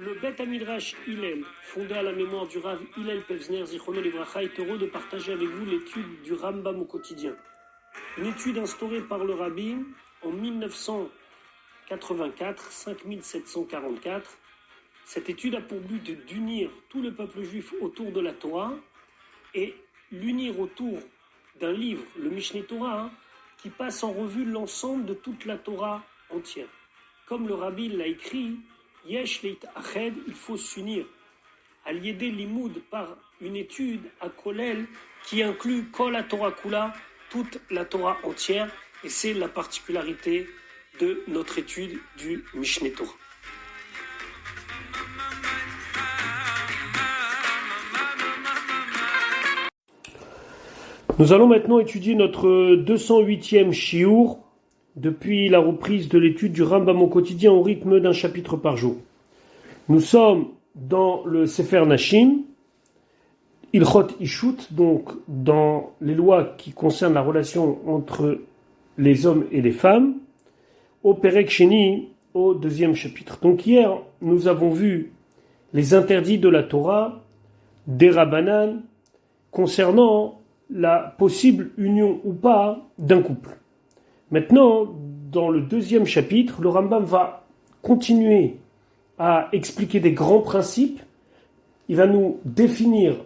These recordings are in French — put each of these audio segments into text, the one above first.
Le Bet Midrash Hillel, fondé à la mémoire du Rav Hillel Pevzner Zichrono Livracha, est heureux de partager avec vous l'étude du Rambam au quotidien. Une étude instaurée par le Rabbi en 1984, 5744. Cette étude a pour but d'unir tout le peuple juif autour de la Torah et l'unir autour d'un livre, le Mishneh Torah, qui passe en revue l'ensemble de toute la Torah entière. Comme le Rabbi l'a écrit, Yesh leit ached, il faut s'unir. Al-Yedé Limoud par une étude à Kolel qui inclut Kol la Torah Kula, toute la Torah entière, et c'est la particularité de notre étude du Mishneh Torah. Nous allons maintenant étudier notre 208e shiur depuis la reprise de l'étude du Rambam au quotidien au rythme d'un chapitre par jour. Nous sommes dans le Sefer Nashim, Ilchot Ishut, donc dans les lois qui concernent la relation entre les hommes et les femmes, au Perek Sheni, au deuxième chapitre. Donc hier, nous avons vu les interdits de la Torah, des Rabbanan, concernant la possible union ou pas d'un couple. Maintenant, dans le deuxième chapitre, le Rambam va continuer à expliquer des grands principes. Il va nous définir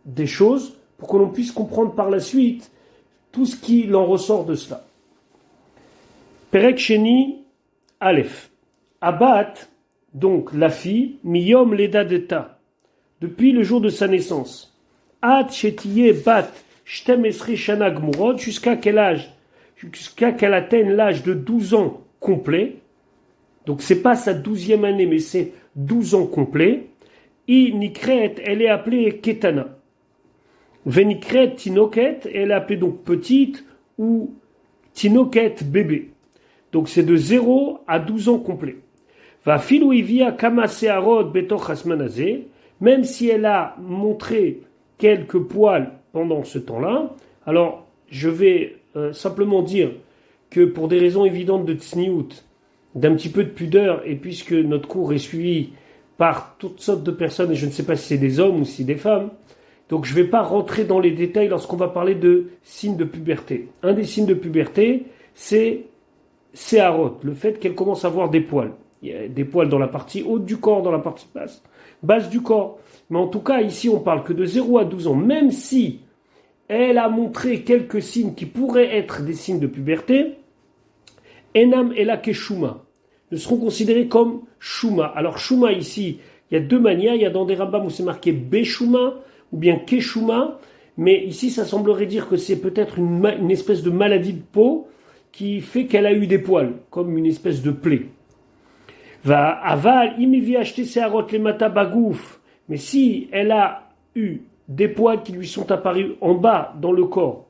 des choses pour que l'on puisse comprendre par la suite tout ce qu'il en ressort de cela. Perek Sheni Aleph. Abat, donc la fille, Miyom Leda Deta, depuis le jour de sa naissance. Ad Shetiye Bat Shtem Esri Shana Gmurot, jusqu'à qu'elle atteigne l'âge de 12 ans complet. Donc c'est pas sa 12e année, mais c'est 12 ans complet. I Nikret, elle est appelée Ketana. Venikret Tinoket, elle est appelée donc petite ou Tinoket bébé. Donc c'est de 0 à 12 ans complet. Va filouivia kamasearod betoch hasmanazé, même si elle a montré quelques poils pendant ce temps-là. Alors je vais simplement dire que pour des raisons évidentes de tsniout, d'un petit peu de pudeur, et puisque notre cours est suivi par toutes sortes de personnes, et je ne sais pas si c'est des hommes ou si des femmes, donc je ne vais pas rentrer dans les détails lorsqu'on va parler de signes de puberté. Un des signes de puberté, c'est séharot, le fait qu'elle commence à avoir des poils. Il y a des poils dans la partie haute du corps, dans la partie basse du corps. Mais en tout cas, ici, on parle que de 0 à 12 ans, même si elle a montré quelques signes qui pourraient être des signes de puberté, Enam et la Keshuma ne seront considérés comme Shuma. Alors Shuma ici, il y a deux manières. Il y a dans des Rambam où c'est marqué Beshuma ou bien Keshuma, mais ici ça semblerait dire que c'est peut-être une espèce de maladie de peau qui fait qu'elle a eu des poils, comme une espèce de plaie. Va aval imivi acheter seharot les mata bagouf, mais si elle a eu des poils qui lui sont apparus en bas dans le corps,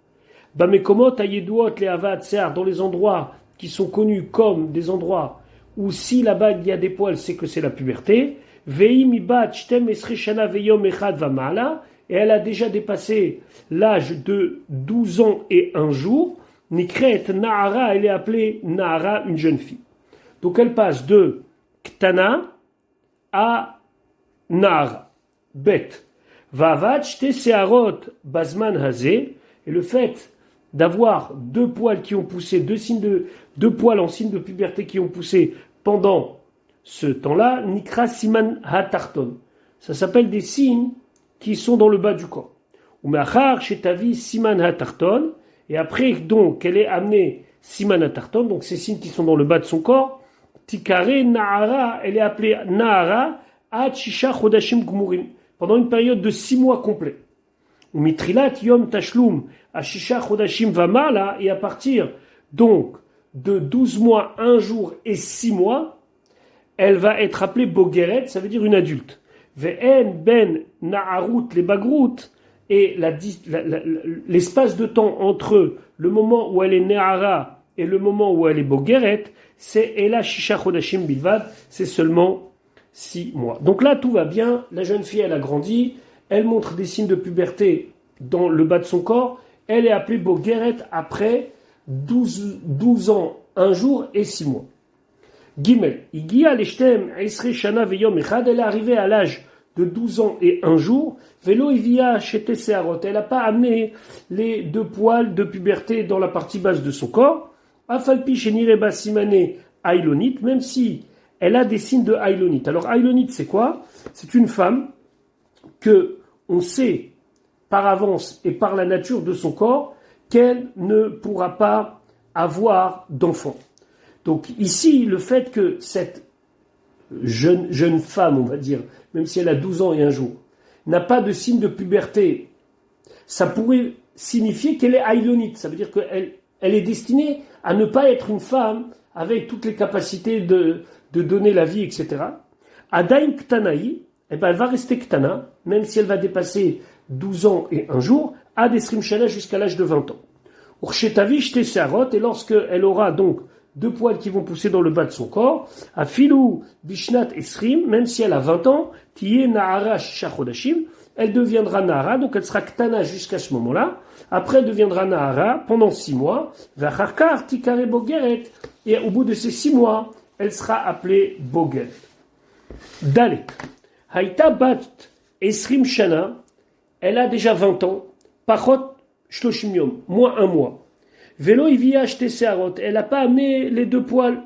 bamekomot ayeduot les avad sear, dans les endroits qui sont connus comme des endroits où si là-bas il y a des poils, c'est que c'est la puberté. Veim ibat shtem esri shana veyom echad vamala, et elle a déjà dépassé l'âge de 12 ans et un jour. Nikret Nahara, elle est appelée Nahara, une jeune fille. Donc elle passe de Ktana à Nahara, bête. Vavat shte seharot bazman hazé, et le fait d'avoir deux poils qui ont poussé, deux poils en signe de puberté qui ont poussé pendant ce temps-là, Nikra Siman Hatarton. Ça s'appelle des signes qui sont dans le bas du corps. Umachar Shetavi Siman Hatarton, et après donc qu'elle est amenée Siman Hatarton, donc ces signes qui sont dans le bas de son corps, Tikare Nahara, elle est appelée Nahara Ad Shisha Chodashim Gmurim, pendant une période de 6 mois complets. Umitrilat Yom Tashlum Ashisha Chodashim Vamala, et à partir donc de 12 mois, 1 jour et 6 mois, elle va être appelée Bogeret, ça veut dire une adulte. Ve'en ben Naharut les Bagrout, et l'espace de temps entre le moment où elle est Nehara et le moment où elle est Bogeret, c'est Ela Shisha Chodashim Bilvad, c'est seulement 6 mois. Donc là, tout va bien, la jeune fille, elle a grandi, elle montre des signes de puberté dans le bas de son corps, elle est appelée Bogeret après 12 ans, 1 jour et 6 mois. Gimel. Igia leshtem esre shana veyom echad. Elle est arrivée à l'âge de 12 ans et un jour. Velo ivia shete seharot. Elle n'a pas amené les 2 poils de puberté dans la partie basse de son corps. Afalpi shenireba simane ailonit. Même si elle a des signes de ailonit. Alors ailonit, c'est quoi? C'est une femme que on sait par avance et par la nature de son corps qu'elle ne pourra pas avoir d'enfant. Donc ici, le fait que cette jeune femme, on va dire, même si elle a 12 ans et un jour, n'a pas de signe de puberté, ça pourrait signifier qu'elle est ailonite. Ça veut dire qu'elle est destinée à ne pas être une femme avec toutes les capacités de donner la vie, etc. Adaim ktanaï, eh ben elle va rester ktana, même si elle va dépasser 12 ans et un jour, ad esrim shana jusqu'à l'âge de 20 ans. Urshetavi shte seharot, et lorsqu'elle aura donc 2 poils qui vont pousser dans le bas de son corps, à filou bishnat esrim, même si elle a 20 ans, tiye nahara shachodashim, elle deviendra nahara, donc elle sera ktana jusqu'à ce moment-là. Après, elle deviendra nahara pendant 6 mois, vacharkar tikare bogeret, et au bout de ces 6 mois, elle sera appelée bogeret. Dalet. Haïta bat esrim shana, elle a déjà 20 ans, pachot shloshim yom, moins 1 mois. Velo ivia shte seharot, elle n'a pas amené les 2 poils,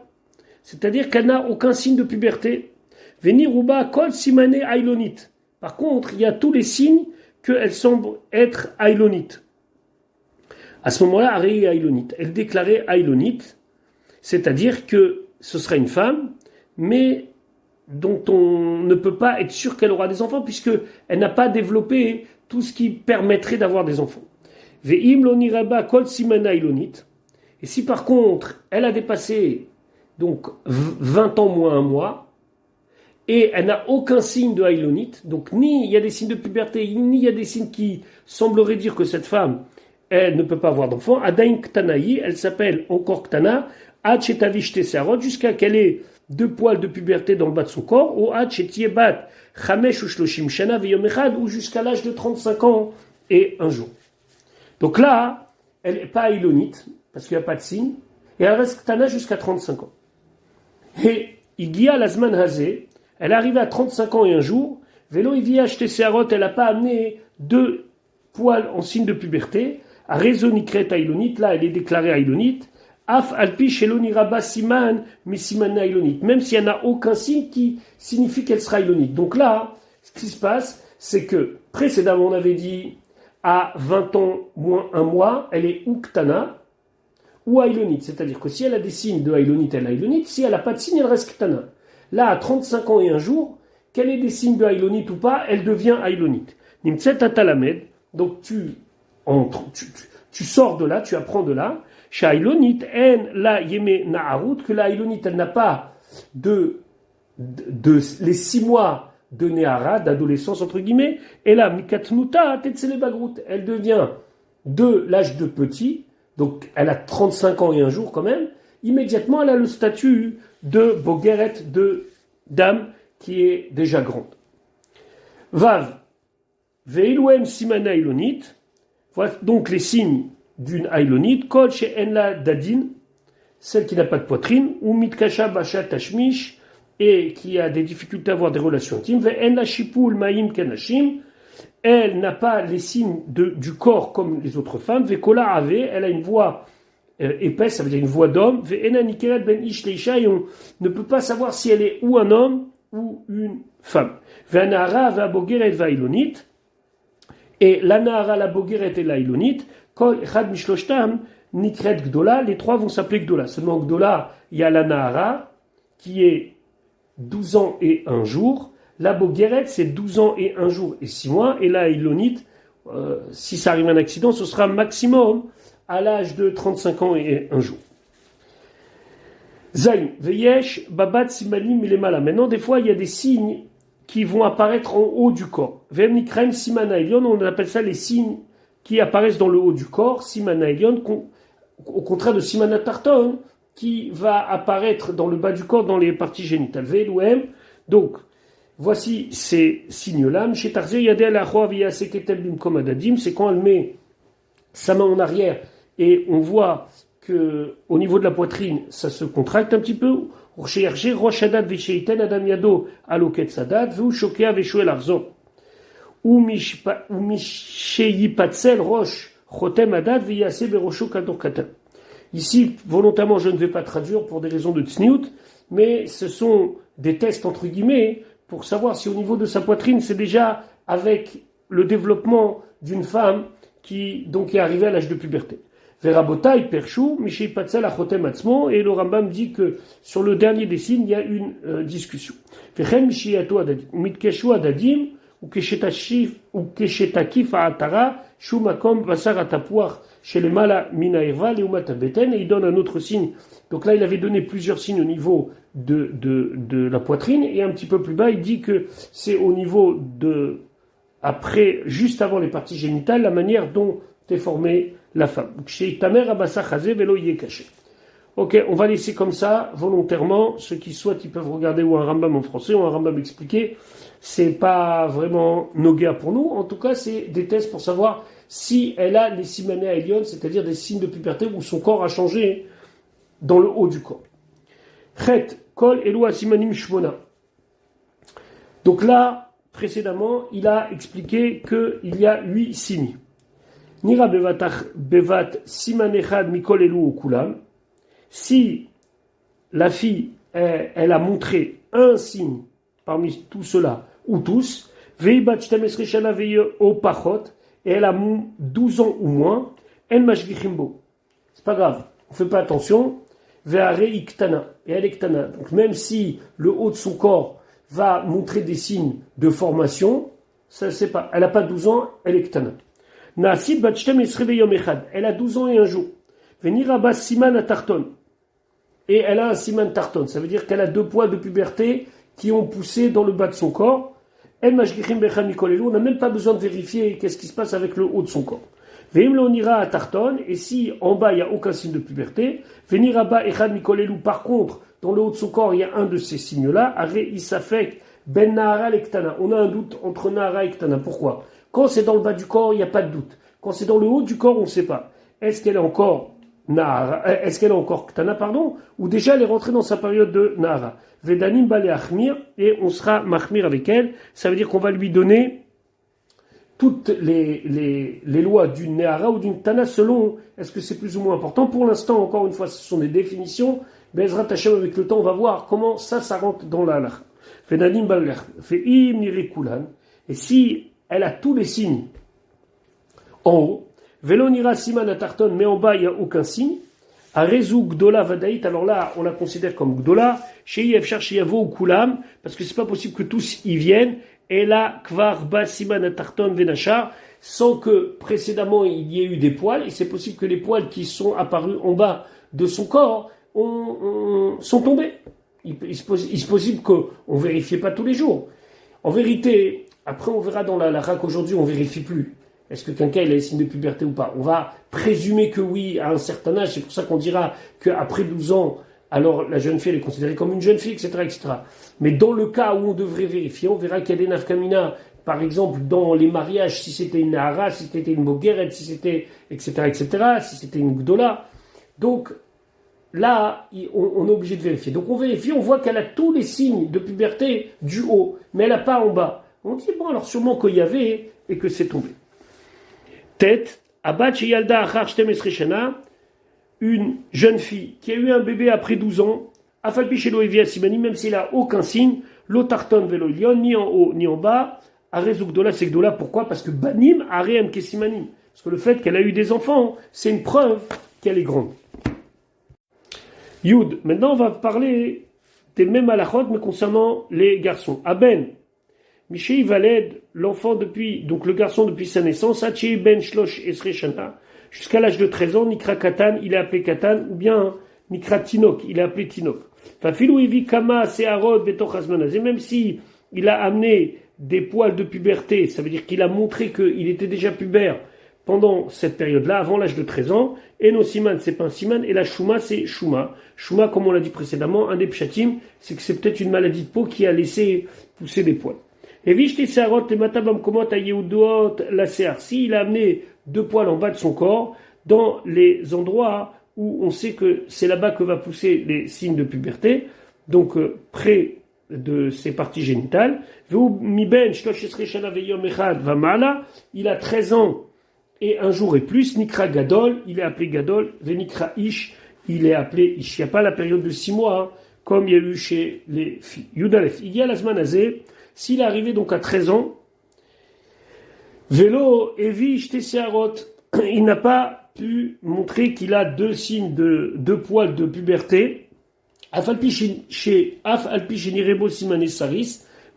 c'est-à-dire qu'elle n'a aucun signe de puberté. Veni ruba kol simane ailonit. Par contre, il y a tous les signes qu'elle semble être ailonite. À ce moment-là, Arei ailonit. Elle déclarait ailonite, c'est-à-dire que ce sera une femme, mais dont on ne peut pas être sûr qu'elle aura des enfants, puisqu'elle n'a pas développé tout ce qui permettrait d'avoir des enfants. Ve'im lo niraba kol simana ailonit. Et si par contre, elle a dépassé donc 20 ans moins 1 mois, et elle n'a aucun signe de ailonite, donc ni il y a des signes de puberté, ni il y a des signes qui sembleraient dire que cette femme, elle ne peut pas avoir d'enfant, Adain Ktanaï, elle s'appelle encore Ktana, Ad Shetavish Tesarot, jusqu'à qu'elle ait 2 poils de puberté dans le bas de son corps, ou Ad Shetiebat Chamesh Ushloshim Shana Veyom Echad, ou jusqu'à l'âge de 35 ans et un jour. Donc là, elle n'est pas ailonite, parce qu'il n'y a pas de signe, et elle reste Ktana jusqu'à 35 ans. Et Igia Lazman Hazé, elle est arrivée à 35 ans et un jour, Velo Ivia Shte Seharot, elle n'a pas amené 2 poils en signe de puberté, à Rezonikret Ailonite, là elle est déclarée Ailonite, Af Alpi Sheloniraba Siman, mais Siman Ailonite, même si elle n'a aucun signe qui signifie qu'elle sera Ailonite. Donc là, ce qui se passe, c'est que précédemment on avait dit à 20 ans moins 1 mois, elle est ou Ktana, ou Ailonite. C'est-à-dire que si elle a des signes de Ailonite, elle est Ailonite, si elle n'a pas de signe, elle reste Ktana. Là, à 35 ans et un jour, qu'elle ait des signes de Ailonite ou pas, elle devient Ailonite. Nimtset Atalamed, donc tu sors de là, tu apprends de là, chez Ailonite, en la yeme na'arut, que la Ailonite, elle n'a pas de les 6 mois de Néhara, d'adolescence, entre guillemets, et là, Mikatnuta, Tetsele Bagrout, elle devient de l'âge de petit, donc elle a 35 ans et un jour quand même, immédiatement elle a le statut de Bogeret, de dame qui est déjà grande. Vav, Veiluem Simana Ailonit, voilà donc les signes d'une Ailonite, Kol She'enla Dadin, celle qui n'a pas de poitrine, ou Mitkasha Basha Tashmish, et qui a des difficultés à avoir des relations intimes, Ve'enla Shipul Maim Kenashim, elle n'a pas les signes du corps comme les autres femmes, Ve'kola Ave, elle a une voix épaisse, ça veut dire une voix d'homme, Ve'ena Nikeret Ben Ish Leisha, et on ne peut pas savoir si elle est ou un homme ou une femme. Ve'anahara Ve'abogeret Ve'ailonit, et l'anahara, la bogeret et l'ailonit, kol echad mishloshtam nikret gdola, les 3 vont s'appeler gdola. Seulement gdola, il y a l'anahara qui est 12 ans et 1 jour, la bogeret c'est 12 ans et 1 jour et 6 mois, et la ailonit, si ça arrive un accident, ce sera maximum à l'âge de 35 ans et 1 jour. Zayn, veyesh, babat simanim milemala. Maintenant, des fois, il y a des signes qui vont apparaître en haut du corps. Vemnikrem simana elion, on appelle ça les signes qui apparaissent dans le haut du corps, simana elion, au contraire de simana tarton, qui va apparaître dans le bas du corps, dans les parties génitales. Ve'luem, donc, voici ces signes-là. Chez Tarzé, yadé la roa via seketel bimkom adadim, c'est quand elle met sa main en arrière et on voit que au niveau de la poitrine, ça se contracte un petit peu. Rosh Hadat Visheiten Adam Yado Aloket Sadat, Vu Shokea Veshuel Arzo. Ou Misheyipatzel Rosh Chotem Hadat Viyase Berosho Kador Katan. Ici, volontairement, je ne vais pas traduire pour des raisons de tsniout, mais ce sont des tests entre guillemets pour savoir si au niveau de sa poitrine, c'est déjà avec le développement d'une femme qui donc est arrivée à l'âge de puberté. Verabotai Perchou, Mishei Patsal Achotem Atzmo, et le Rambam dit que sur le dernier des signes, il y a une discussion. Vechen Mishei Ato Adadim, Mitkeshu Adadim, ou Keshetakif Aatara, Shumakom Vasar Atapuach, chez les Mala Minaeva, Leumata Beten, et il donne un autre signe. Donc là, il avait donné plusieurs signes au niveau de la poitrine, et un petit peu plus bas, il dit que c'est au niveau de, après, juste avant les parties génitales, la manière dont est formée la femme. Ok, on va laisser comme ça, volontairement. Ceux qui souhaitent, ils peuvent regarder ou un Rambam en français ou un Rambam expliqué. C'est pas vraiment noga pour nous. En tout cas, c'est des tests pour savoir si elle a les simané à Elion, c'est-à-dire des signes de puberté où son corps a changé dans le haut du corps. Chet, kol, elua, simanim, shmona. Donc là, précédemment, il a expliqué qu'il y a 8 signes. Nira bevat siman echad mikol elu okulam. Si la fille, elle a montré un signe parmi tout cela, ou tous, veibat shtemesre shana veye o pachot, et elle a 12 ans ou moins, en mashgichimbo. C'est pas grave, on fait pas attention, veare iktana, et elle est ktana. Donc même si le haut de son corps va montrer des signes de formation, ça c'est pas, elle a pas 12 ans, elle est ktana. Naasid bat shtemesre veyom echad, elle a 12 ans et un jour. Venira bas siman atarton. Et elle a un siman tarton, ça veut dire qu'elle a 2 poils de puberté qui ont poussé dans le bas de son corps. On n'a même pas besoin de vérifier qu'est-ce qui se passe avec le haut de son corps. Et si en bas il n'y a aucun signe de puberté, par contre, dans le haut de son corps il y a un de ces signes-là, ben on a un doute entre Nahara et Ktana. Pourquoi? Quand c'est dans le bas du corps, il n'y a pas de doute. Quand c'est dans le haut du corps, on ne sait pas. Est-ce qu'elle est encore Ktana, ou déjà elle est rentrée dans sa période de Nahara. Vedanim bale achmir, et on sera mahmir avec elle. Ça veut dire qu'on va lui donner toutes les lois d'une Nahara ou d'une Ktana selon est-ce que c'est plus ou moins important. Pour l'instant, encore une fois, ce sont des définitions. Bezrat Hashem, avec le temps, on va voir comment ça rentre dans la halakha. Vedanim bale achmir. Ve'im nirekulan. Et si elle a tous les signes en haut, Velonira siman atarton, mais en bas il n'y a aucun signe. Arezu gdola vadaït, alors là on la considère comme gdola. Chez Yevchar Sheyavo ou Kulam, parce que c'est pas possible que tous y viennent. Et là kvar ba siman atarton venachar, sans que précédemment il y ait eu des poils. Et c'est possible que les poils qui sont apparus en bas de son corps sont tombés. Il se possible qu'on vérifiait pas tous les jours. En vérité, après on verra dans la RAC aujourd'hui, on vérifie plus. Est-ce que quelqu'un il a les signes de puberté ou pas? On va présumer que oui, à un certain âge. C'est pour ça qu'on dira qu'après 12 ans, alors la jeune fille elle est considérée comme une jeune fille, etc., etc. Mais dans le cas où on devrait vérifier, on verra qu'il y a des nafkamina, par exemple dans les mariages, si c'était une nahara, si c'était une mogeret, si c'était, etc., etc., si c'était une gdola. Donc là, on est obligé de vérifier. Donc on vérifie, on voit qu'elle a tous les signes de puberté du haut, mais elle n'a pas en bas. On dit, bon, alors sûrement qu'il y avait et que c'est tombé. Tête, Abat Yalda Achar Shtemesre Shana, une jeune fille qui a eu un bébé après 12 ans, Afalpi Shelo Evia Simani, même s'il n'a aucun signe, Lotarton Velo Ilion, ni en haut ni en bas, Arezuk Dola Sekdola, pourquoi? Parce que Banim Areem Kesimanim. Parce que le fait qu'elle a eu des enfants, c'est une preuve qu'elle est grande. Yud, maintenant on va parler des mêmes halachot, mais concernant les garçons. Aben, Mishei Valed, l'enfant donc le garçon depuis sa naissance, Hachi Ben Shlosh Esre Shana, jusqu'à l'âge de 13 ans, Nikra Katan, il est appelé Katan, ou bien Nikra Tinok, il est appelé Tinok. Fafilou Evi Kama Seharod Betoch Hazmanaz, et même si il a amené des poils de puberté, ça veut dire qu'il a montré qu'il était déjà pubère pendant cette période-là, avant l'âge de 13 ans, et no siman, c'est pas un siman, et la shuma, c'est shuma. Shuma, comme on l'a dit précédemment, un des pshatim, c'est que c'est peut-être une maladie de peau qui a laissé pousser des poils. Et vishti seharot le matabam komot a yehudoot la sehar. Si il a amené 2 poils en bas de son corps, dans les endroits où on sait que c'est là-bas que va pousser les signes de puberté, donc près de ses parties génitales. Il a 13 ans et un jour et plus. Nikra Gadol, il est appelé Gadol. Venikra Ish, il est appelé Ish. Il n'y a pas la période de 6 mois, hein, comme il y a eu chez les filles. Yudalef, il y a la Zmanazé, s'il est arrivé donc à 13 ans, Vélo, Evi, Shtesearot, il n'a pas pu montrer qu'il a deux signes deux poils de puberté.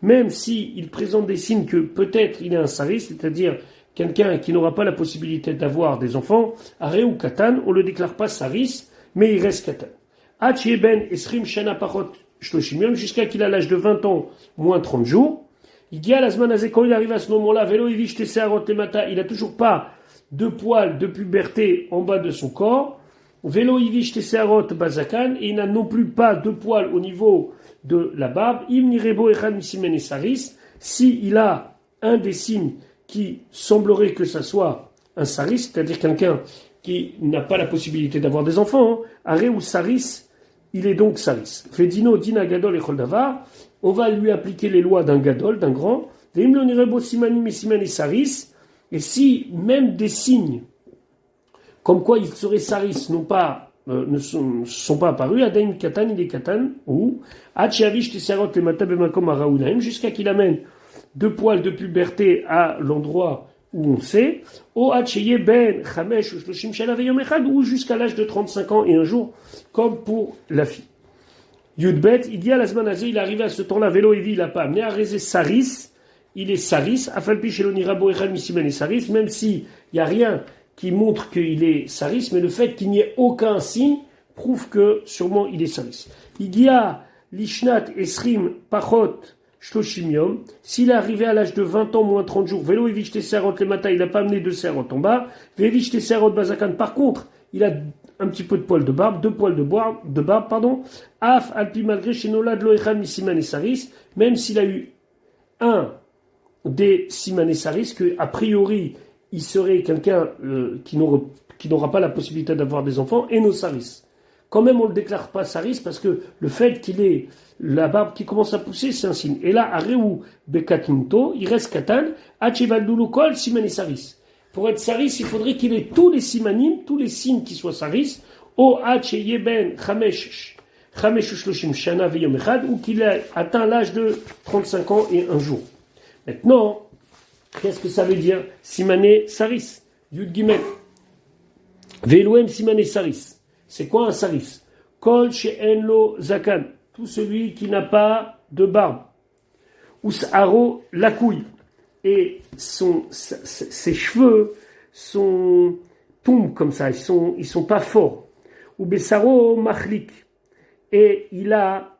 Même s'il présente des signes que peut-être il est un saris, c'est-à-dire quelqu'un qui n'aura pas la possibilité d'avoir des enfants, aré ou katan, on ne le déclare pas saris, mais il reste katan. Jusqu'à qu'il a l'âge de 20 ans, moins 30 jours. Il dit à la Zmanazé, quand il arrive à ce moment-là, Vélo Ivish Tessearot Lemata, il n'a toujours pas de poils de puberté en bas de son corps. Vélo Ivish Tessearot Bazakan, et il n'a non plus pas de poils au niveau de la barbe. Imnirebo Echan Misimen et Saris, si il a un des signes qui semblerait que ça soit un saris, c'est-à-dire quelqu'un qui n'a pas la possibilité d'avoir des enfants, aré ou saris, il est donc saris. Fedino dina gadol et choldavar, on va lui appliquer les lois d'un gadol, d'un grand. Veimlonirebo simani misimen et saris, et si même des signes comme quoi il serait saris ne sont pas apparus, Adaim Katan, il est Katan, ou Hachiavish Tesserot le Matabemakom Araoulaim, jusqu'à qu'il amène deux poils de puberté à l'endroit où on sait, ou Hacheye Ben Chamesh ou Shloshim Shana Veyom Echad, ou jusqu'à l'âge de 35 ans et un jour, comme pour la fille. Yudbet, il dit à la Zmanazé, il est arrivé à ce temps-là, Vélo Evi, il n'a pas amené à Rézé Saris, il est Saris, Afalpi Shelonirabo Echad Misimen et Saris, même s'il n'y a rien qui montre qu'il est saris, mais le fait qu'il n'y ait aucun signe prouve que sûrement il est saris. Il y a l'ishnat esrim pachot shloshim yom, s'il est arrivé à l'âge de 20 ans moins 30 jours, vélo evich tesserot le matin, il n'a pas amené de serot en bas, vevich tesserot bazakan, par contre, il a un petit peu de poils de barbe, deux poils de barbe, pardon, af alpi malgré shenolad lo echad misiman et saris, même s'il a eu un des siman et saris, que a priori il serait quelqu'un qui n'aura pas la possibilité d'avoir des enfants, et nos saris. Quand même, on ne le déclare pas saris, parce que le fait qu'il ait la barbe qui commence à pousser, c'est un signe. Et là, areu bekatinto, il reste katan, achevaldulu kol simani saris. Pour être saris, il faudrait qu'il ait tous les simanim, tous les signes qui soient saris, o acheyeben chamesh ushloshim shana veyom echad, ou qu'il ait atteint l'âge de 35 ans et un jour. Maintenant, qu'est-ce que ça veut dire Simané Saris, Yud Gimel. Veloem Simané Saris. C'est quoi un Saris? Kol she'en lo zakan. Tout celui qui n'a pas de barbe. Us'aro la couille. Et ses cheveux tombent comme ça, ils sont pas forts. Ou besaro machlik. Et il a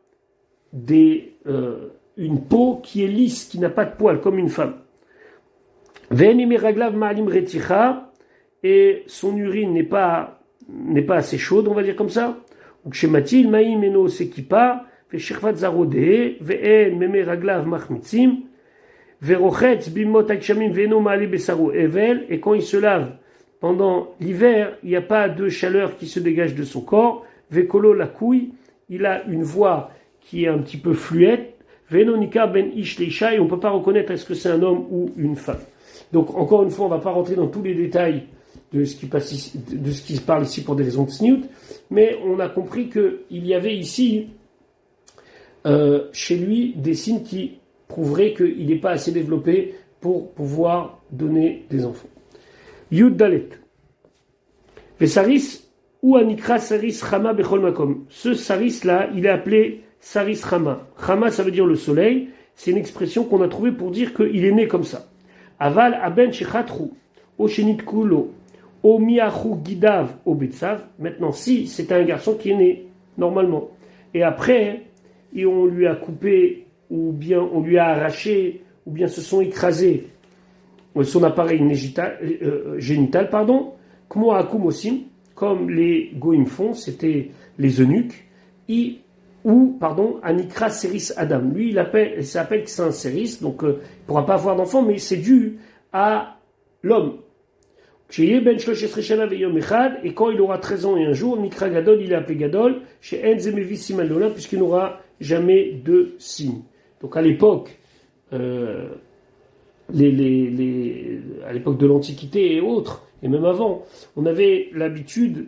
une peau qui est lisse, qui n'a pas de poils, comme une femme. Et son urine n'est pas assez chaude, on va dire comme ça. Et quand il se lave pendant l'hiver, il n'y a pas de chaleur qui se dégage de son corps. Vekolo la couille, il a une voix qui est un petit peu fluette. Venonika ben ish leisha, et on ne peut pas reconnaître est-ce que c'est un homme ou une femme. Donc, encore une fois, on ne va pas rentrer dans tous les détails de ce qui se parle ici pour des raisons de snoot, mais on a compris qu'il y avait ici, chez lui, des signes qui prouveraient qu'il n'est pas assez développé pour pouvoir donner des enfants. Yud Dalet. Vesaris ou Anikra Saris Chama Bechol Makom. Ce Saris-là, il est appelé Saris Chama. Chama, ça veut dire le soleil. C'est une expression qu'on a trouvée pour dire qu'il est né comme ça. Aval aben shechatru, o shenit kulo, o miachu gidav, o betsav. Maintenant, si c'est un garçon qui est né, normalement, et après, et on lui a coupé, ou bien on lui a arraché, ou bien se sont écrasés son appareil génital, kmo akum osim, comme les goïms font, c'était les eunuques, Anikra Seris Adam. Lui, il s'appelle que c'est un Seris, donc il ne pourra pas avoir d'enfant, mais c'est dû à l'homme. Et quand il aura 13 ans et un jour, Nikra Gadol, il est appelé Gadol, chez Enzemevi Siman Lola, puisqu'il n'aura jamais de signe. Donc à l'époque, à l'époque de l'Antiquité et autres, et même avant, on avait l'habitude,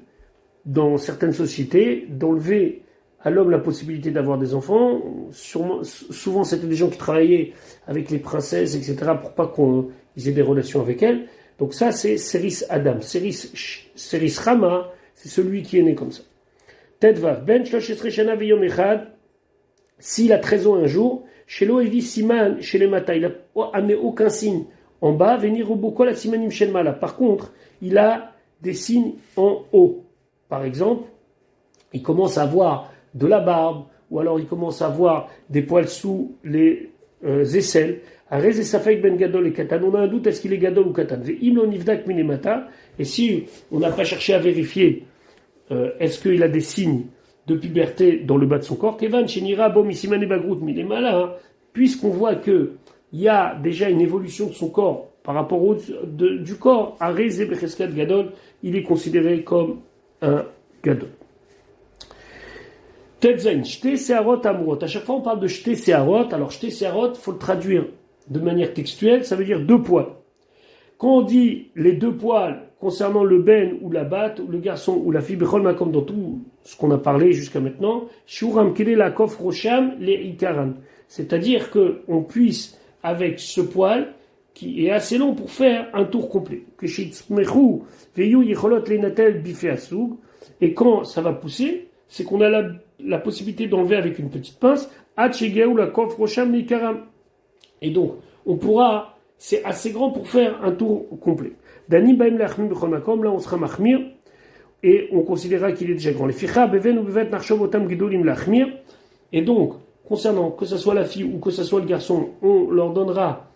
dans certaines sociétés, d'enlever à l'homme la possibilité d'avoir des enfants. Souvent, c'était des gens qui travaillaient avec les princesses, etc., pour pas qu'ils aient des relations avec elles. Donc ça, c'est Seris Adam. Seris Rama, c'est celui qui est né comme ça. Tedvav, ben shloshesre shana veyom echad, s'il a 13 ans un jour, chez l'Oevi Siman, chez les Mata, il n'a amené aucun signe en bas, venir au Bokol à Simanim Shenmala. Par contre, il a des signes en haut. Par exemple, il commence à avoir de la barbe, ou alors il commence à avoir des poils sous les aisselles. Arez et Safek ben Gadol et Katan, on a un doute, est-ce qu'il est Gadol ou Katan? Et si on n'a pas cherché à vérifier est-ce qu'il a des signes de puberté dans le bas de son corps, Kevan, Shenira, Bom, Isimane Bagrout, Milemala, puisqu'on voit qu'il y a déjà une évolution de son corps par rapport du corps, Arez et Becheskat Gadol, il est considéré comme un Gadol. Tetzain, Shte Seharot Amrot. À chaque fois, on parle de Shte Seharot. Alors, Shte Seharot, il faut le traduire de manière textuelle, ça veut dire deux poils. Quand on dit les deux poils concernant le ben ou la bat, ou le garçon ou la fille, comme dans tout ce qu'on a parlé jusqu'à maintenant, Shuram Kele la Kof Rosham le Ikaran. C'est-à-dire qu'on puisse, avec ce poil, qui est assez long pour faire un tour complet. Et quand ça va pousser, c'est qu'on a la possibilité d'enlever avec une petite pince, et donc, on pourra, c'est assez grand pour faire un tour complet. Dani baim lachmir b'chol, là on sera machmir, et on considérera qu'il est déjà grand. Les ficha beven ou bevet narshov otam gedolim lachmir, et donc, concernant que ce soit la fille ou que ce soit le garçon, on leur donnera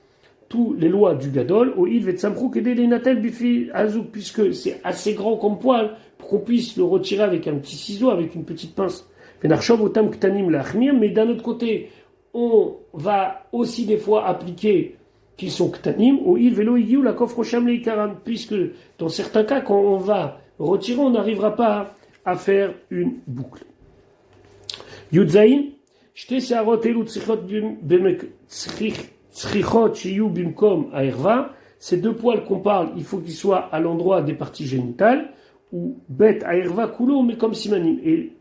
tous les lois du gadol, au il vetsamrou kedé les natel bifi azouk, puisque c'est assez grand comme poil, pour qu'on puisse le retirer avec un petit ciseau, avec une petite pince. Narshov otam ktanim lachmir, mais d'un autre côté, on va aussi des fois appliquer qu'ils sont ktanim, ou il velo igiu la kof rosham le ikaran, puisque dans certains cas, quand on va retirer, on n'arrivera pas à faire une boucle. Yudzaïn, shte seharot elu tzrichot shiyu bimkom aerva, ces deux poils qu'on parle, il faut qu'ils soient à l'endroit des parties génitales, ou bet aerva kulo, mais comme simanim. Et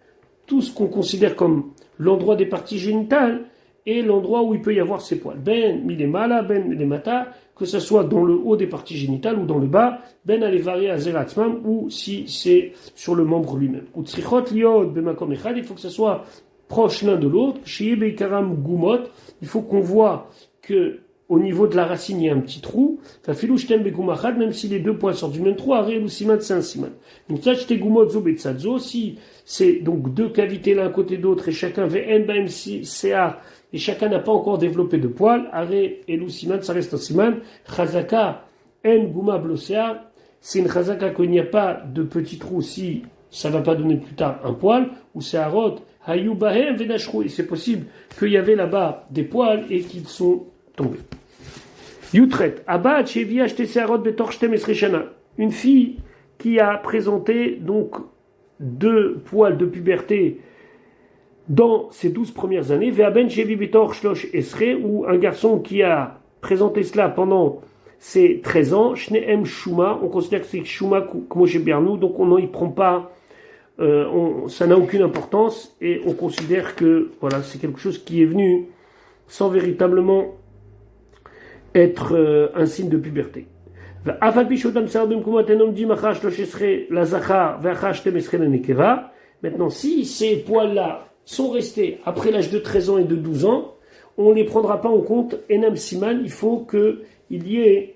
tout ce qu'on considère comme l'endroit des parties génitales, et l'endroit où il peut y avoir ces poils. Ben milemala, ben milemata, que ce soit dans le haut des parties génitales ou dans le bas, ben alevari azeratzmam, ou si c'est sur le membre lui-même. Ou tzrichot liod bemakom echad, il faut que ce soit proche l'un de l'autre. Shiye beikaram gumot, il faut qu'on voit que au niveau de la racine il y a un petit trou. Fafilou shtem begumachad, même si les deux poils sortent du même trou, arel ou siman, c'est un siman. Donc ça, shte gumot zo betzadzo, si c'est donc deux cavités l'un côté d'autre et chacun vn baim ca, et chacun n'a pas encore développé de poils, aré elou siman, ça reste un siman. Chazaka en guma blosea, c'est une chazaka qu'il n'y a pas de petit trou si ça va pas donner plus tard un poil, ou c'est arot hayu bahem vedashru, et c'est possible qu'il y avait là-bas des poils et qu'ils sont tombés. Yutret, Abba Chevia Shtesearot Betor Shtem Esreshana. Une fille qui a présenté donc deux poils de puberté dans ses 12 premières années, Ve'aben Chevi Betor Shlosh Esre, ou un garçon qui a présenté cela pendant ses 13 ans, Shneem Shuma, on considère que c'est Shuma comme chez Bernou, donc on n'y prend pas, ça n'a aucune importance, et on considère que voilà, c'est quelque chose qui est venu sans véritablement être un signe de puberté. Maintenant, si ces poils-là sont restés après l'âge de 13 ans et de 12 ans, on ne les prendra pas en compte. Enam Siman, il faut qu'il y ait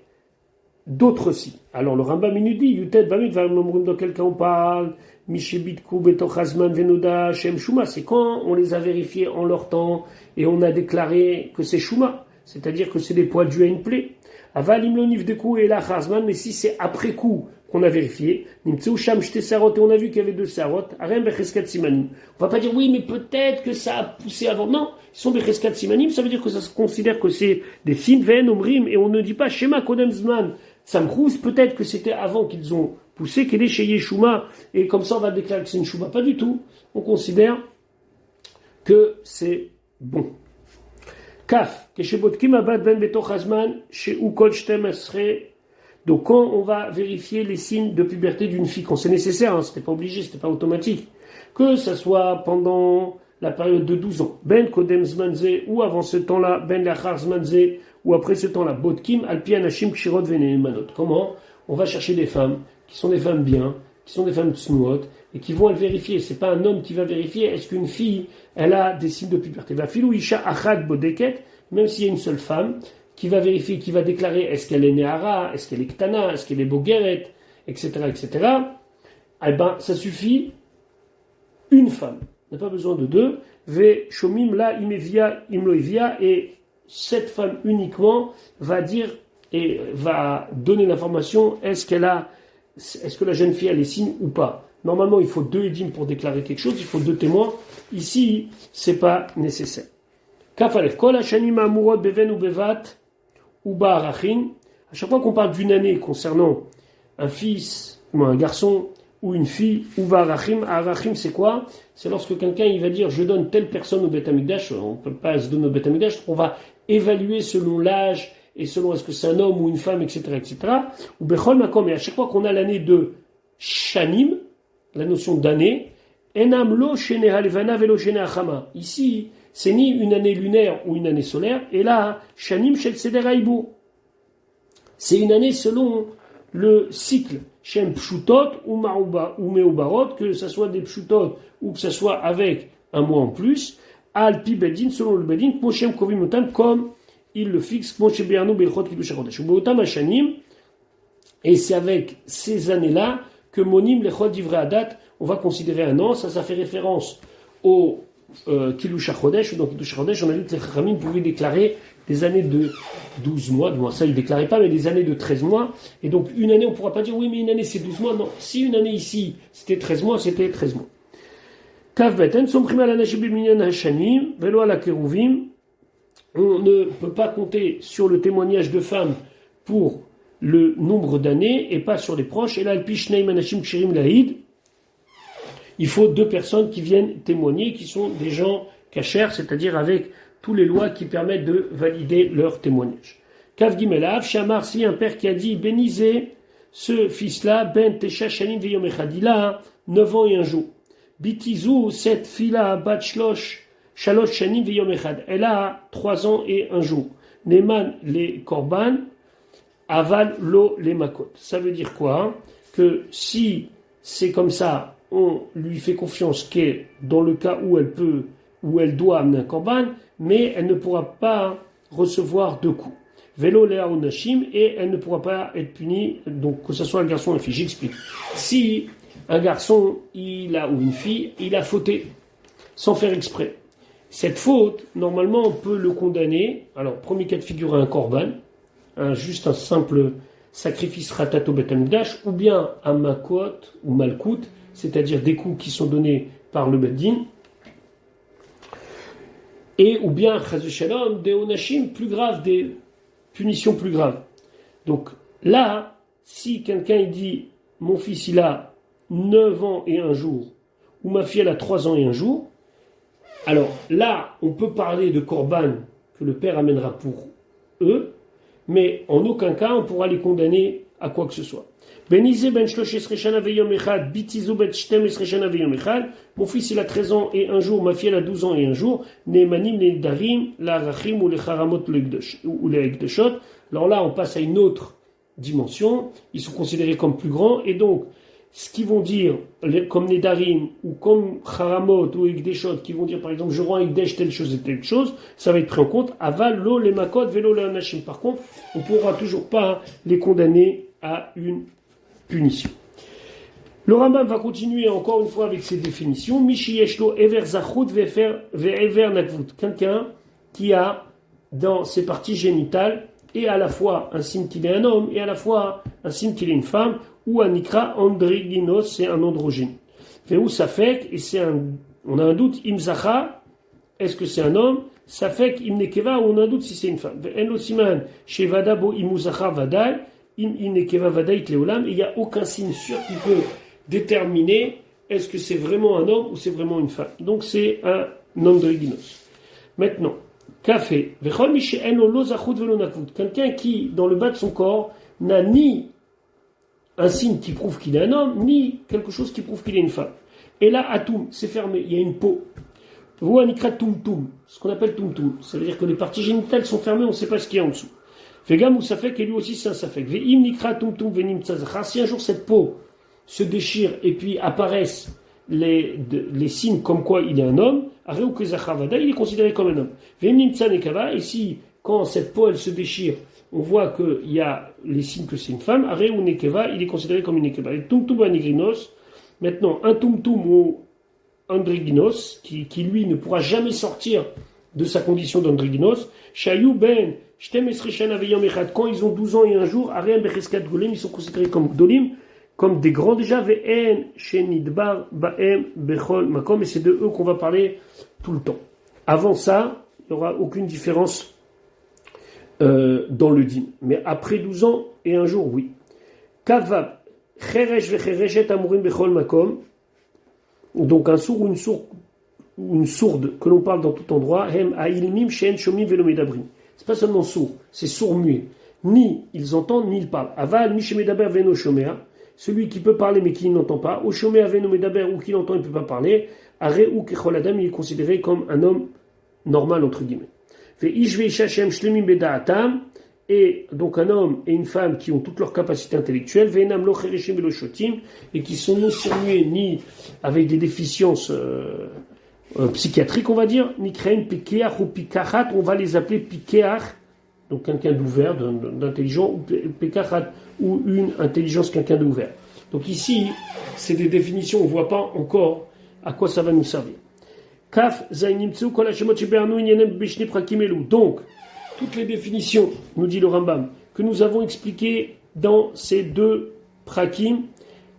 d'autres signes. Alors le Rambam nous dit, Yutet Bamit, dans quel cas on parle, Mishebitku Betochazman Venoda Shem Shuma, c'est quand on les a vérifiés en leur temps et on a déclaré que c'est Shuma, c'est-à-dire que c'est des poils dus à une plaie. Avalim Lonif de coup et la Chazman, mais si c'est après coup qu'on a vérifié, Nimtseu Sham Shte Sarot, et on a vu qu'il y avait deux Sarot, Arem Becheskat Simanim. On va pas dire oui, mais peut-être que ça a poussé avant. Non, ils sont Becheskat Simanim, ça veut dire que ça se considère que c'est des signes Ven Omrim, et on ne dit pas Shema Kodem Zman Tzamchous, peut-être que c'était avant qu'ils ont poussé, qu'elle est chez Yeshuma, et comme ça on va déclarer que c'est une Shuma. Pas du tout. On considère que c'est bon. Kaf, Keshebotkim Abad Ben Betoch Hazman, chez Ukol Shtem Esre. Donc quand on va vérifier les signes de puberté d'une fille, quand c'est nécessaire, hein, c'était pas obligé, c'était pas automatique, que ça soit pendant la période de 12 ans, Ben Kodem Zmanze, ou avant ce temps-là, Ben Lachar Zmanze, ou après ce temps-là, Botkim, Alpi Anashim Kshirot Venemanot. Comment on va chercher des femmes qui sont des femmes bien, qui sont des femmes tsnuot, et qui vont le vérifier. C'est pas un homme qui va vérifier est-ce qu'une fille, elle a des signes de puberté. Va filou isha achad bodeket, même s'il y a une seule femme, qui va vérifier, qui va déclarer est-ce qu'elle est Nehara, est-ce qu'elle est Ktana, est-ce qu'elle est Bogeret, etc., etc. Eh ben, ça suffit une femme. On n'a pas besoin de deux. Ve shomim la imevia imloivia, et cette femme uniquement va dire et va donner l'information est-ce que la jeune fille a les signes ou pas. Normalement, il faut 2 édimes pour déclarer quelque chose, il faut 2 témoins. Ici, c'est pas nécessaire. Kafalef kol hashanim amurot beven ou bevat ou ba'arachin. À chaque fois qu'on parle d'une année concernant un fils ou un garçon ou une fille, ou ba'arachim, arachim c'est quoi? C'est lorsque quelqu'un il va dire je donne telle personne au Beth Amikdash, on ne peut pas se donner au Beth Amikdash, on va évaluer selon l'âge et selon est-ce que c'est un homme ou une femme, etc., etc. Ou bechol makom, et à chaque fois qu'on a l'année de shanim, la notion d'année, enam lo shene halevana velo shene achama. Ici, c'est ni une année lunaire ou une année solaire, et là, shanim shel seder haibur. C'est une année selon le cycle. Shem pshutot ou ma'uba ou meubarot, que ce soit des pshutot ou que ce soit avec un mois en plus, al pi bedin, selon le bedin, moshem kovim otam, comme il le fixe, moshe be'anu belchot kiddush hachodesh. Ubeotam hashanim, et c'est avec ces années-là que monim lechot divrei adat, on va considérer un an. Ça fait référence au kiddush hachodesh, ou dans kiddush hachodesh, on a dit que les chachamim pouvaient déclarer des années de 12 mois, bon, ça ils ne déclaraient pas, mais des années de 13 mois, et donc une année on ne pourra pas dire oui mais une année c'est 12 mois, non, si une année ici c'était 13 mois, c'était 13 mois. On ne peut pas compter sur le témoignage de femmes pour le nombre d'années et pas sur les proches, et là il faut 2 personnes qui viennent témoigner, qui sont des gens cachers, c'est-à-dire avec tous les lois qui permettent de valider leur témoignage. Kav Gimelav, Shamar, si un père qui a dit, bénisez ce fils-là, Ben Tesha Shanim Veyom Echad, il a 9 ans et un jour. Bitizou, cette fille-là, Bat Shalosh Shanim Veyom Echad, elle a 3 ans et un jour. Neman les Korban, Aval lo les Makot. Ça veut dire quoi? Que si c'est comme ça, on lui fait confiance qu'est dans le cas où elle peut, où elle doit amener un Korban, mais elle ne pourra pas recevoir de coups. Vélo Léa ou Nashim, et elle ne pourra pas être punie, donc que ce soit un garçon ou une fille. J'explique. Si un garçon ou une fille, il a fauté, sans faire exprès, cette faute, normalement, on peut le condamner. Alors, premier cas de figure, un korban, juste un simple sacrifice ratat au Beth Amikdash, ou bien un makot ou malkout, c'est-à-dire des coups qui sont donnés par le Beddin, et ou bien, chas shalom, des onashim plus graves, des punitions plus graves. Donc là, si quelqu'un il dit, mon fils il a 9 ans et un jour, ou ma fille elle a 3 ans et un jour, alors là, on peut parler de korban que le père amènera pour eux, mais en aucun cas on pourra les condamner à quoi que ce soit. Benizé ben shlosh shana veyom echad, bitizo ben shtem shana veyom echad. Mon fils il a 13 ans et un jour, ma fille elle a 12 ans et un jour. Neemanim les darim, la rachim ou les charamot ou les ekdeshot. Alors là, on passe à une autre dimension. Ils sont considérés comme plus grands, et donc ce qu'ils vont dire, comme les darim ou comme charamot ou ekdeshot, qui vont dire par exemple je rends ekdesh telle chose et telle chose, ça va être pris en compte. Aval lo les makot velo le anashim. Par contre, on pourra toujours pas les condamner à une punition. Le Rambam va continuer encore une fois avec ses définitions. Mishi yeshlo ever zachut ve'ever nakvut. Quelqu'un qui a dans ses parties génitales et à la fois un signe qu'il est un homme et à la fois un signe qu'il est une femme, ou un ikra androgynos, c'est un androgyne. Ve'u safek, et on a un doute, imzacha, est-ce que c'est un homme? Safek imnekeva, on a un doute si c'est une femme. Ve'en lo siman shevada bo imuzacha vadai. in inekeva vadait leolam, et il n'y a aucun signe sûr qui peut déterminer est-ce que c'est vraiment un homme ou c'est vraiment une femme. Donc c'est un androgynos. Maintenant, café. Quelqu'un qui, dans le bas de son corps, n'a ni un signe qui prouve qu'il est un homme, ni quelque chose qui prouve qu'il est une femme. Et là, atoum, c'est fermé, il y a une peau. Ou anikra tum-tum, ce qu'on appelle tum-tum. Ça veut dire que les parties génitales sont fermées, on ne sait pas ce qu'il y a en dessous. Fegam ou safek, et lui aussi c'est un safek. Ve'im nikra tum-tum venim tzazachar. Si un jour cette peau se déchire et puis apparaissent les signes comme quoi il est un homme, areu kezachavada, il est considéré comme un homme. Ve'im nimtza nekava, et si, quand cette peau elle se déchire, on voit qu'il y a les signes que c'est une femme, areu nekeva, il est considéré comme une nekeva. Et tum-tum anigrinos, maintenant, un tum-tum ou androgynos, qui lui ne pourra jamais sortir de sa condition d'androgynos, Shayou ben, quand ils ont 12 ans et un jour, Ariam Becheskat Golem, ils sont considérés comme Gdolim, comme des grands déjà, Ve'en, Shenidbar, Ba'em, Bechol, Makom, et c'est de eux qu'on va parler tout le temps. Avant ça, il n'y aura aucune différence dans le din. Mais après 12 ans et un jour, oui. Kavab, Cheresh Vechereshet Amurim Bechol, Makom, donc un sourd ou une sourde que l'on parle dans tout endroit, Hem Ailmim Shen Shomim Velomedabrim. C'est pas seulement sourd, c'est sourd-muet. Ni ils entendent, ni ils parlent. Aval Mishemedaber Veno Shomea, celui qui peut parler mais qui n'entend pas. O Shomea Veno Medaber, ou qui l'entend, il ne peut pas parler. Are ou Kechol Adam, il est considéré comme un homme normal, entre guillemets. Ve Ishve Shachem Shlemim Bedaatam, et donc un homme et une femme qui ont toutes leurs capacités intellectuelles, Venam Lo Chereshim Velo Shotim, et qui sont ni sourds-muets, ni avec des déficiences psychiatriques, on va dire, ni krain pikeach ou pikachat, on va les appeler pikeach, donc quelqu'un d'ouvert, d'intelligent, ou pikachat, ou une intelligence, quelqu'un d'ouvert. Donc ici, c'est des définitions, on ne voit pas encore à quoi ça va nous servir. Kaf zainimtsu kol hashemot shebernu inyanem bishne prakim elu. Donc, toutes les définitions, nous dit le Rambam, que nous avons expliquées dans ces deux prakim,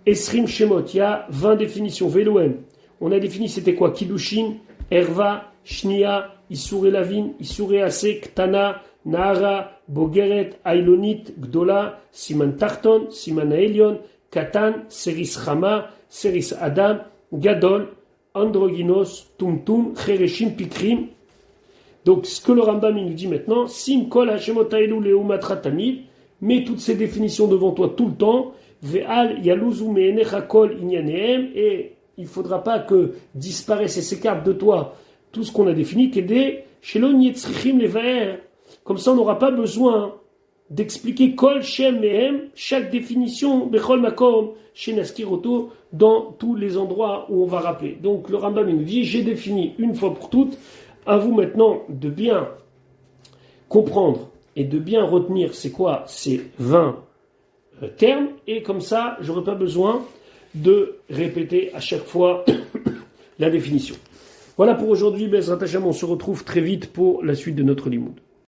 Esrim Shemot, il y a 20 définitions, Veloem. On a défini c'était quoi? Kiddushin, Erva, Shnia, Isure Lavin, Isure Asek, Tana, Nahara, Bogeret, Ailonit, Gdola, Siman Tarton, Siman Aelion, Katan, Seris Chama, Seris Adam, Gadol, Androgynos, Tumtum, Chereshim, Pikrim. Donc ce que le Rambam il nous dit maintenant, Sim Kol Hashemot Aelu Leumat Tamid, mets toutes ces définitions devant toi tout le temps, Ve'al Yaluzu Me'enecha Kol Inyanehem, et il ne faudra pas que disparaisse et s'écarte de toi tout ce qu'on a défini, qu'aider Shelon Yetzrichim Levaer. Comme ça, on n'aura pas besoin d'expliquer Kol Shem Mehem, chaque définition, Bechol Makom, Shenaskiroto, dans tous les endroits où on va rappeler. Donc le Rambam il nous dit, j'ai défini une fois pour toutes, à vous maintenant de bien comprendre et de bien retenir c'est quoi ces 20 termes, et comme ça, j'aurai pas besoin de répéter à chaque fois la définition. Voilà pour aujourd'hui, Bezrat Hashem, on se retrouve très vite pour la suite de notre limoud.